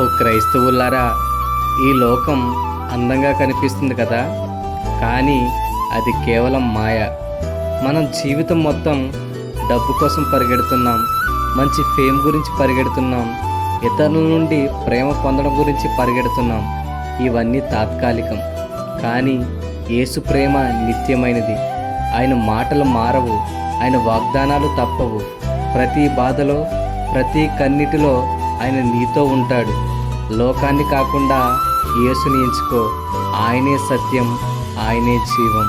ఓ క్రైస్తవులారా, ఈ లోకం అందంగా కనిపిస్తుంది కదా, కానీ అది కేవలం మాయ. మనం జీవితం మొత్తం డబ్బు కోసం పరిగెడుతున్నాం, మంచి ఫేమ్ గురించి పరిగెడుతున్నాం, ఇతరుల నుండి ప్రేమ పొందడం గురించి పరిగెడుతున్నాం. ఇవన్నీ తాత్కాలికం, కానీ యేసు ప్రేమ నిత్యమైనది. ఆయన మాటలు మారవు, ఆయన వాగ్దానాలు తప్పవు. ప్రతి బాధలో, ప్రతి కన్నిటిలో ఆయన నీతో ఉంటాడు. లోకాన్ని కాకుండా యేసుని ఎంచుకో. ఆయనే సత్యం, ఆయనే జీవం.